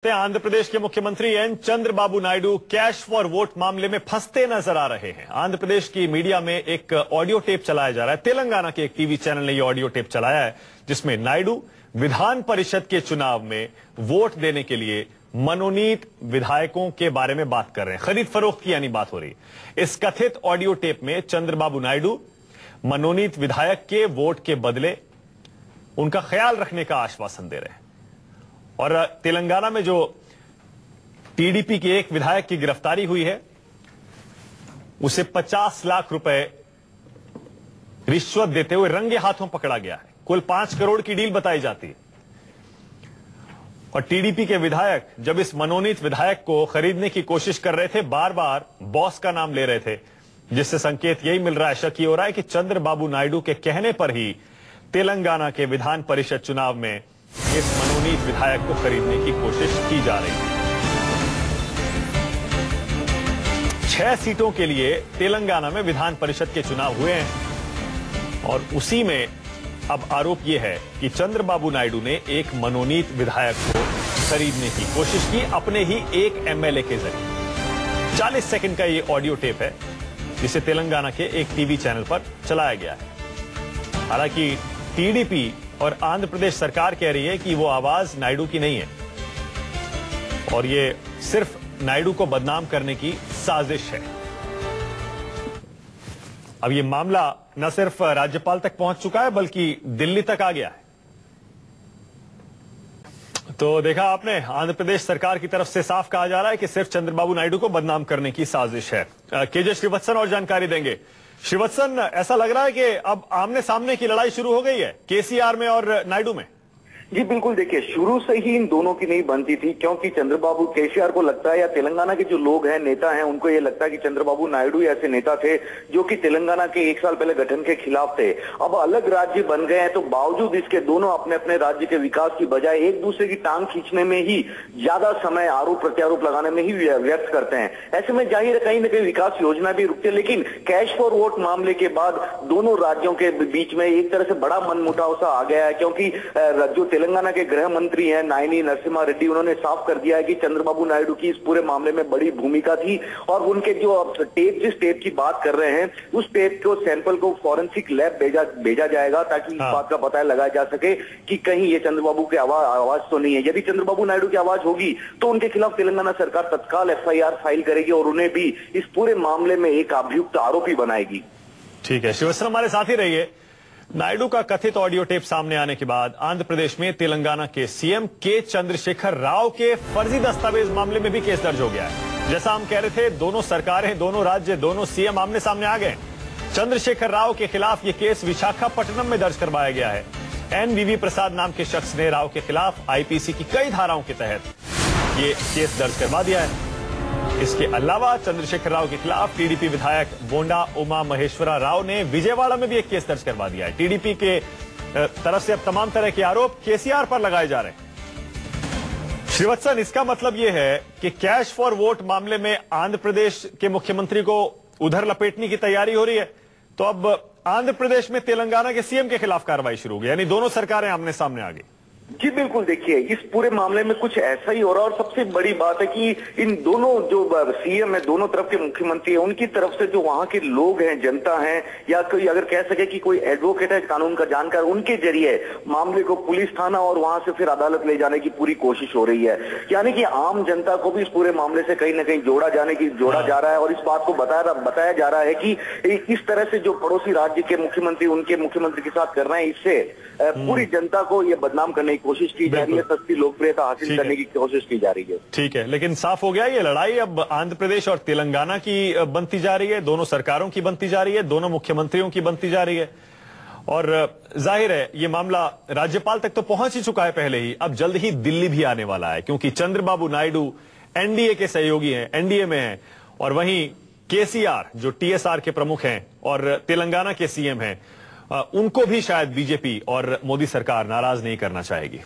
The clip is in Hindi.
आंध्र प्रदेश के मुख्यमंत्री N Chandrababu Naidu cash for vote मामले में फंसते नजर आ रहे हैं। आंध्र प्रदेश की मीडिया में एक ऑडियो टेप चलाया जा रहा है। तेलंगाना के एक टीवी चैनल ने यह ऑडियो टेप चलाया है जिसमें नायडू विधान परिषद के चुनाव में वोट देने के लिए मनोनीत विधायकों के बारे में बात कर रहे हैं। खरीद फरोख्त की यानी बात हो रही है। इस कथित ऑडियो टेप में चंद्रबाबू नायडू मनोनीत विधायक के वोट के बदले उनका ख्याल रखने का आश्वासन दे रहे हैं। और तेलंगाना में जो टीडीपी के एक विधायक की गिरफ्तारी हुई है उसे 50 लाख रुपए रिश्वत देते हुए रंगे हाथों पकड़ा गया है। कुल 5 करोड़ की डील बताई जाती है। और टीडीपी के विधायक जब इस मनोनीत विधायक को खरीदने की कोशिश कर रहे थे, बार बार बॉस का नाम ले रहे थे, जिससे संकेत यही मिल रहा है, शक ये हो रहा है कि चंद्रबाबू नायडू के कहने पर ही तेलंगाना के विधान परिषद चुनाव में इस मनोनीत विधायक को खरीदने की कोशिश की जा रही है। 6 सीटों के लिए तेलंगाना में विधान परिषद के चुनाव हुए हैं और उसी में अब आरोप यह है कि चंद्रबाबू नायडू ने एक मनोनीत विधायक को खरीदने की कोशिश की अपने ही एक एमएलए के जरिए। 40 सेकंड का यह ऑडियो टेप है जिसे तेलंगाना के एक टीवी चैनल पर चलाया गया है। हालांकि टीडीपी और आंध्र प्रदेश सरकार कह रही है कि वो आवाज नायडू की नहीं है और ये सिर्फ नायडू को बदनाम करने की साजिश है। अब ये मामला न सिर्फ राज्यपाल तक पहुंच चुका है बल्कि दिल्ली तक आ गया है। तो देखा आपने, आंध्र प्रदेश सरकार की तरफ से साफ कहा जा रहा है कि सिर्फ चंद्रबाबू नायडू को बदनाम करने की साजिश है। केजे श्रीवत्सन और जानकारी देंगे। श्रीवत्सन, ऐसा लग रहा है कि अब आमने सामने की लड़ाई शुरू हो गई है केसीआर में और नायडू में। जी बिल्कुल, देखिए शुरू से ही इन दोनों की नहीं बनती थी, क्योंकि चंद्रबाबू केसीआर को लगता है या तेलंगाना के जो लोग हैं, नेता हैं, उनको ये लगता है कि चंद्रबाबू नायडू ऐसे नेता थे जो कि तेलंगाना के 1 साल पहले गठन के खिलाफ थे। अब अलग राज्य बन गए हैं तो बावजूद इसके दोनों अपने अपने राज्य के विकास की बजाय एक दूसरे की टांग खींचने में ही ज्यादा समय आरोप प्रत्यारोप लगाने में ही व्यर्थ करते हैं। ऐसे में जाहिर है कहीं ना कहीं विकास योजना भी रुकती है। लेकिन कैश फॉर वोट मामले के बाद दोनों राज्यों के बीच में एक तरह से बड़ा मनमुटाव सा आ गया है, क्योंकि जो तेलंगाना के गृह मंत्री हैं नायनी नरसिम्हा रेड्डी, उन्होंने साफ कर दिया है कि चंद्रबाबू नायडू की इस पूरे मामले में बड़ी भूमिका थी और उनके जो जिस टेप की बात कर रहे हैं उस टेप को सैंपल को फॉरेंसिक लैब भेजा जाएगा ताकि इस बात का पता लगाया जा सके कि कहीं ये चंद्रबाबू की आवाज तो नहीं है। यदि चंद्रबाबू नायडू की आवाज होगी तो उनके खिलाफ तेलंगाना सरकार तत्काल एफआईआर फाइल करेगी और उन्हें भी इस पूरे मामले में एक अभियुक्त आरोपी बनाएगी। ठीक है, शिवसेना हमारे साथ ही रहिए। नायडू का कथित ऑडियो टेप सामने आने के बाद आंध्र प्रदेश में तेलंगाना के सीएम के चंद्रशेखर राव के फर्जी दस्तावेज मामले में भी केस दर्ज हो गया है। जैसा हम कह रहे थे, दोनों सरकारें, दोनों राज्य, दोनों सीएम आमने सामने आ गए। चंद्रशेखर राव के खिलाफ यह केस विशाखापट्टनम में दर्ज करवाया गया है। एनवीवी प्रसाद नाम के शख्स ने राव के खिलाफ आईपीसी की कई धाराओं के तहत ये केस दर्ज करवा दिया है। इसके अलावा चंद्रशेखर राव के खिलाफ टीडीपी विधायक बोंडा उमा महेश्वरा राव ने विजयवाड़ा में भी एक केस दर्ज करवा दिया है। टीडीपी के तरफ से अब तमाम तरह के आरोप केसीआर पर लगाए जा रहे हैं। श्रीवत्सन, इसका मतलब यह है कि कैश फॉर वोट मामले में आंध्र प्रदेश के मुख्यमंत्री को उधर लपेटने की तैयारी हो रही है। तो अब आंध्र प्रदेश में तेलंगाना के सीएम के खिलाफ कार्रवाई शुरू होगी, यानी दोनों सरकारें आमने सामने आ गई। जी बिल्कुल, देखिए इस पूरे मामले में कुछ ऐसा ही हो रहा है और सबसे बड़ी बात है कि इन दोनों जो सीएम है, दोनों तरफ के मुख्यमंत्री है, उनकी तरफ से जो वहां के लोग हैं, जनता है, या कोई अगर कह सके कि कोई एडवोकेट है, कानून का जानकार, उनके जरिए मामले को पुलिस थाना और वहां से फिर अदालत ले जाने की पूरी कोशिश हो रही है। यानी कि आम जनता को भी इस पूरे मामले से कहीं ना कहीं जोड़ा जा रहा है और इस बात को बताया जा रहा है कि इस तरह से जो पड़ोसी राज्य के मुख्यमंत्री उनके मुख्यमंत्री के साथ कर रहे हैं, इससे पूरी जनता को ये बदनाम करने की कोशिश की जा रही है, सस्ती लोकप्रियता हासिल करने की कोशिश की जा रही है। ठीक है, लेकिन साफ हो गया ये लड़ाई अब आंध्र प्रदेश और तेलंगाना की बनती जा रही है, दोनों सरकारों की बनती जा रही है, दोनों मुख्यमंत्रियों की बनती जा रही है। और जाहिर है ये मामला राज्यपाल तक तो पहुंच ही चुका है पहले ही, अब जल्द ही दिल्ली भी आने वाला है, क्योंकि चंद्रबाबू नायडू एनडीए के सहयोगी हैं, एनडीए में हैं, और वहीं केसीआर जो टीएसआर के प्रमुख हैं और तेलंगाना के सीएम हैं, उनको भी शायद बीजेपी और मोदी सरकार नाराज नहीं करना चाहेगी।